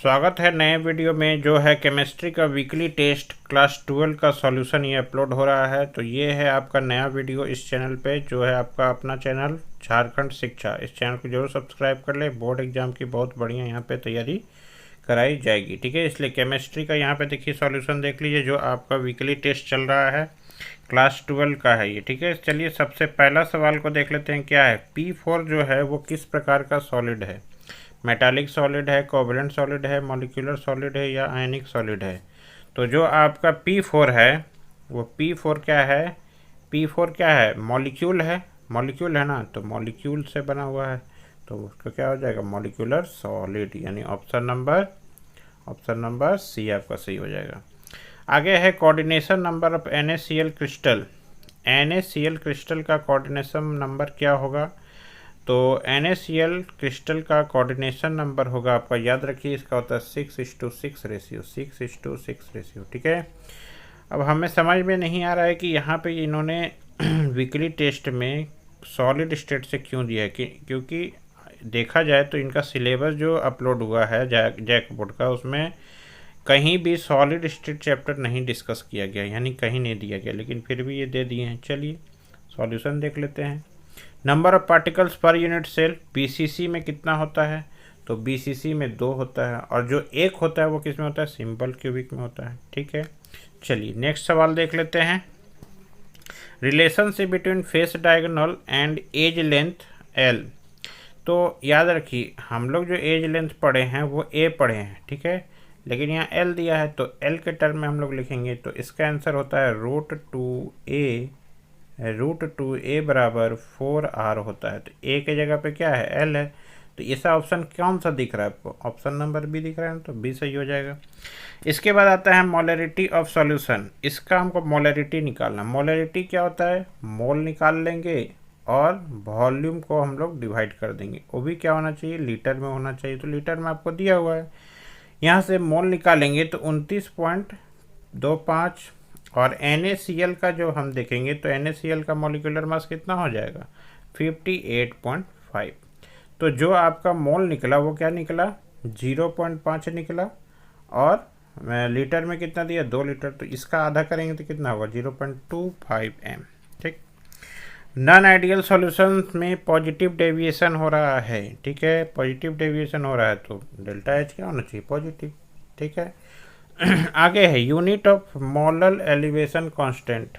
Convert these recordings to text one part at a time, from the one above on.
स्वागत है नए वीडियो में जो है केमिस्ट्री का वीकली टेस्ट क्लास 12 का सॉल्यूशन ये अपलोड हो रहा है। तो ये है आपका नया वीडियो इस चैनल पे, जो है आपका अपना चैनल झारखंड शिक्षा। इस चैनल को जरूर सब्सक्राइब कर ले। बोर्ड एग्जाम की बहुत बढ़िया यहाँ पे तैयारी कराई जाएगी, ठीक है। इसलिए केमिस्ट्री का यहाँ पे देखिए सॉल्यूशन देख लीजिए, जो आपका वीकली टेस्ट चल रहा है क्लास 12 का है ये, ठीक है। चलिए सबसे पहला सवाल को देख लेते हैं। क्या है, P4 जो है वो किस प्रकार का सॉलिड है? मेटालिक सॉलिड है, कोवलेंट सॉलिड है, मॉलिक्यूलर सॉलिड है या आयनिक सॉलिड है? तो जो आपका P4 है वो P4 क्या है? P4 क्या है? मॉलिक्यूल है, मॉलिक्यूल है ना, तो मॉलिक्यूल से बना हुआ है, तो उसका क्या हो जाएगा? मॉलिक्यूलर सॉलिड, यानी ऑप्शन नंबर सी आपका सही हो जाएगा। आगे है coordination number of NaCl crystal. NaCl crystal का कोऑर्डिनेशन नंबर क्या होगा? तो NaCl क्रिस्टल का कोऑर्डिनेशन नंबर होगा आपका, याद रखिए, इसका होता है 6:6 रेशियो, 6:6 रेशियो, ठीक है। अब हमें समझ में नहीं आ रहा है कि यहाँ पे इन्होंने वीकली टेस्ट में सॉलिड स्टेट से क्यों दिया है, क्योंकि देखा जाए तो इनका सिलेबस जो अपलोड हुआ है जैक बोर्ड का, उसमें कहीं भी सॉलिड स्टेट चैप्टर नहीं डिस्कस किया गया, यानी कहीं नहीं दिया गया, लेकिन फिर भी ये दे दिए हैं। चलिए सॉल्यूशन देख लेते हैं। Number of particles per unit cell, BCC में कितना होता है? तो BCC में 2 होता है, और जो 1 होता है वो किस में होता है? सिंपल क्यूबिक में होता है, ठीक है। चलिए नेक्स्ट सवाल देख लेते हैं। Relationship between face diagonal and edge length L। तो याद रखिए, हम लोग जो एज लेंथ पढ़े हैं वो A पढ़े हैं, ठीक है, लेकिन यहाँ L दिया है, तो L के टर्म में हम लोग लिखेंगे, तो इसका आंसर होता है √2a बराबर 4r होता है। तो A के जगह पे क्या है? L है। तो ऐसा ऑप्शन कौन सा दिख रहा है आपको? ऑप्शन नंबर B दिख रहा है, तो B सही हो जाएगा। इसके बाद आता है मोलरिटी ऑफ सॉल्यूशन। इसका हमको मोलरिटी निकालना। मोलरिटी क्या होता है? मोल निकाल लेंगे और वॉल्यूम को हम लोग डिवाइड कर देंगे, वो भी क्या होना चाहिए? लीटर में होना चाहिए। तो लीटर में आपको दिया हुआ है, यहाँ से मोल निकालेंगे तो 29.25, और NaCl का जो हम देखेंगे तो NaCl का मॉलिक्यूलर मास कितना हो जाएगा? 58.5। तो जो आपका मोल निकला वो क्या निकला? 0.5 निकला, और लीटर में कितना दिया? 2 लीटर। तो इसका आधा करेंगे तो कितना होगा? 0.25 m, ठीक। नॉन आइडियल सॉल्यूशन में पॉजिटिव डेविएशन हो रहा है, ठीक है, पॉजिटिव डेविएशन हो रहा है, तो डेल्टा H क्या होना चाहिए? पॉजिटिव, ठीक है। आगे है unit of molar elevation constant.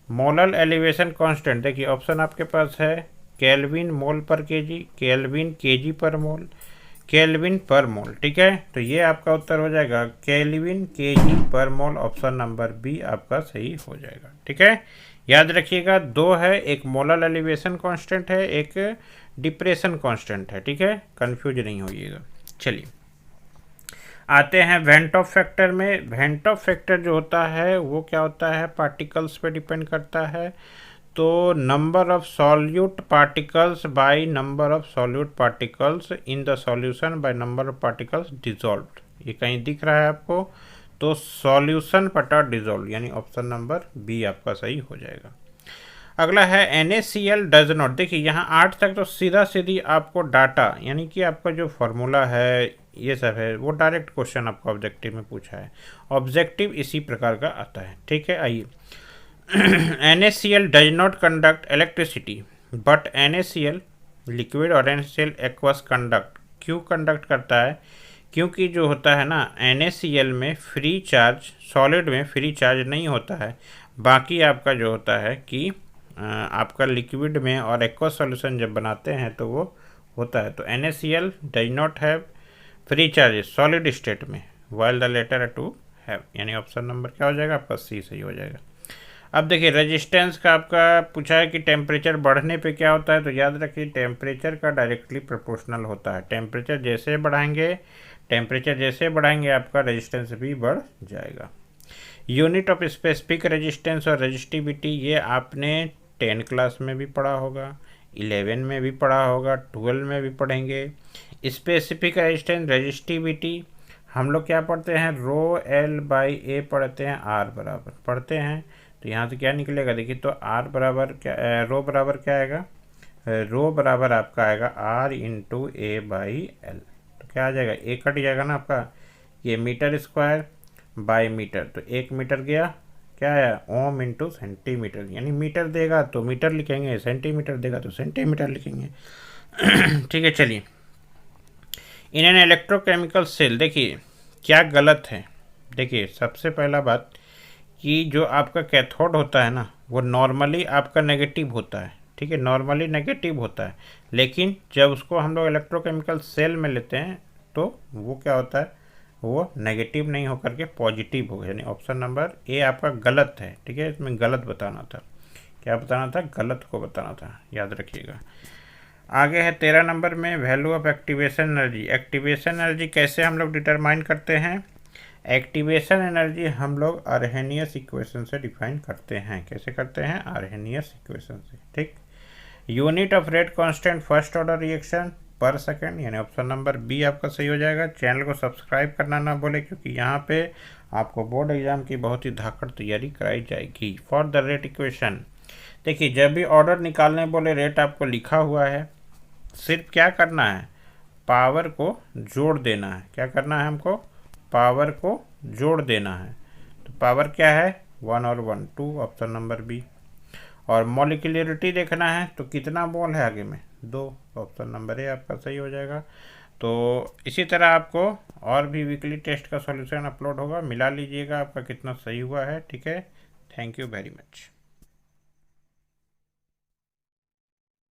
Molar elevation constant देखिए, ऑप्शन आपके पास है केल्विन मोल पर केजी, केल्विन केजी पर मोल, केल्विन पर मोल, ठीक है। तो ये आपका उत्तर हो जाएगा केल्विन केजी पर मोल। ऑप्शन नंबर B आपका सही हो जाएगा, ठीक है। याद रखिएगा, 2 है, एक मोलर एलिवेशन कांस्टेंट है, एक डिप्रेशन कांस्टेंट है, ठीक है, कंफ्यूज नहीं होइएगा। चलिए आते हैं वेंट ऑफ फैक्टर में। वेंट ऑफ फैक्टर जो होता है वो क्या होता है? पार्टिकल्स पे डिपेंड करता है। तो number of solute particles by number of solute particles in the solution by number of particles dissolved. ये कहीं दिख रहा है आपको? तो सॉल्यूशन पटा डिजॉल्व, यानी ऑप्शन नंबर B आपका सही हो जाएगा। अगला है NaCl डज नॉट। देखिए यहाँ 8 तक तो सीधा सीधी आपको डाटा, यानी कि आपका जो फॉर्मूला है ये सब है, वो डायरेक्ट क्वेश्चन आपको ऑब्जेक्टिव में पूछा है। ऑब्जेक्टिव इसी प्रकार का आता है, ठीक है। आइए NaCl does not conduct electricity but NaCl liquid और NaCl एक्वस कंडक्ट। क्यों कंडक्ट करता है? क्योंकि जो होता है ना, NaCl में फ्री चार्ज, सॉलिड में फ्री चार्ज नहीं होता है। बाकी आपका जो होता है कि आपका लिक्विड में और एक्वस सॉल्यूशन जब बनाते हैं तो वो होता है। तो NaCl does not have free charges solid state में, while the latter to have, यानी ऑप्शन नंबर क्या हो जाएगा? आपका C सही हो जाएगा। अब देखिए रेजिस्टेंस का आपका पूछा है कि टेम्परेचर बढ़ने पे क्या होता है। तो याद रखिए, टेम्परेचर का डायरेक्टली प्रोपोर्शनल होता है। टेम्परेचर जैसे बढ़ाएंगे आपका रेजिस्टेंस भी बढ़ जाएगा। यूनिट ऑफ स्पेसिफिक रेजिस्टेंस और रेजिस्टिविटी, ये आपने 10 क्लास में भी पढ़ा होगा, 11 में भी पढ़ा होगा, 12 में भी पढ़ेंगे। स्पेसिफिक रेजिस्टेंस रेजिस्टिविटी हम लोग क्या पढ़ते हैं? ρL/A पढ़ते हैं, R बराबर पढ़ते हैं। तो यहाँ से क्या निकलेगा? देखिए, तो R बराबर क्या, रो बराबर क्या आएगा? रो बराबर आपका आएगा R × A/L। तो क्या आ जाएगा, एक कट जाएगा ना आपका, ये मीटर स्क्वायर बाय मीटर, तो 1 मीटर गया, क्या आया, ओम इंटू सेंटीमीटर, यानी मीटर देगा तो मीटर लिखेंगे, सेंटीमीटर देगा तो सेंटीमीटर लिखेंगे। ठीक है, चलिए। इन एन इलेक्ट्रोकेमिकल सेल, देखिए क्या गलत है। देखिए सबसे पहला बात कि जो आपका कैथोड होता है ना, वो नॉर्मली आपका नेगेटिव होता है, ठीक है, नॉर्मली नेगेटिव होता है, लेकिन जब उसको हम लोग इलेक्ट्रोकेमिकल सेल में लेते हैं तो वो क्या होता है, वो नेगेटिव नहीं होकर के पॉजिटिव होगा, यानी ऑप्शन नंबर ए आपका गलत है। ठीक है, इसमें गलत बताना था, क्या बताना था, गलत को बताना था, याद रखिएगा। आगे है 13 नंबर में value of activation energy. Activation energy कैसे हम लोग डिटरमाइन करते हैं, एक्टिवेशन एनर्जी हम लोग आर्हेनियस इक्वेशन से डिफाइन करते हैं। कैसे करते हैं, आर्हेनियस इक्वेशन से। ठीक, unit of rate constant first order reaction पर सेकंड, यानी ऑप्शन नंबर बी आपका सही हो जाएगा। चैनल को सब्सक्राइब करना ना भूले, क्योंकि यहाँ पे आपको बोर्ड एग्जाम की बहुत ही धाकड़ तैयारी कराई जाएगी। फॉर द रेट इक्वेशन, देखिए जब भी ऑर्डर निकालने बोले रेट आपको लिखा हुआ है, सिर्फ क्या करना है, पावर को जोड़ देना है। क्या करना है हमको, पावर को जोड़ देना है। तो पावर क्या है, 1 और 1 2, ऑप्शन नंबर बी। और मॉलिक्यूलरिटी देखना है तो कितना मोल है आगे में, 2, ऑप्शन नंबर ए आपका सही हो जाएगा। तो इसी तरह आपको और भी वीकली टेस्ट का सॉल्यूशन अपलोड होगा, मिला लीजिएगा आपका कितना सही हुआ है। ठीक है, थैंक यू वेरी मच।